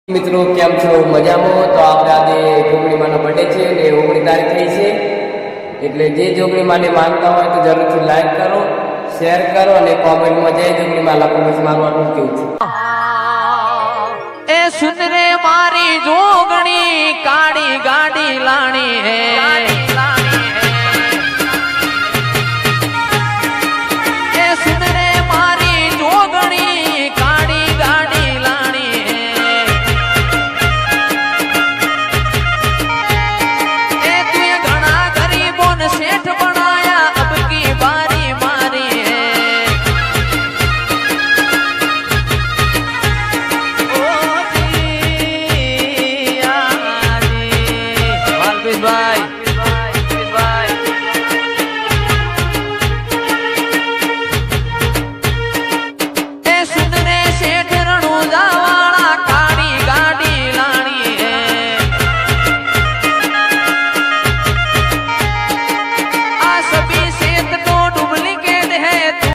મિત્રો કેમ છો મજામાં? તો આપણે આજે જોગણી માનો બર્થડે છે ને 19 તારીખ થઈ છે, એટલે જે જોગણી માને માનતા હોય તો જરૂરથી લાઈક કરો, શેર કરો અને કોમેન્ટમાં જય જોગણી માં લખો. બસ મારું આટલું જ કેવું છે. એ સુન રે મારી જોગણી કાળી ગાડી લાણી હે.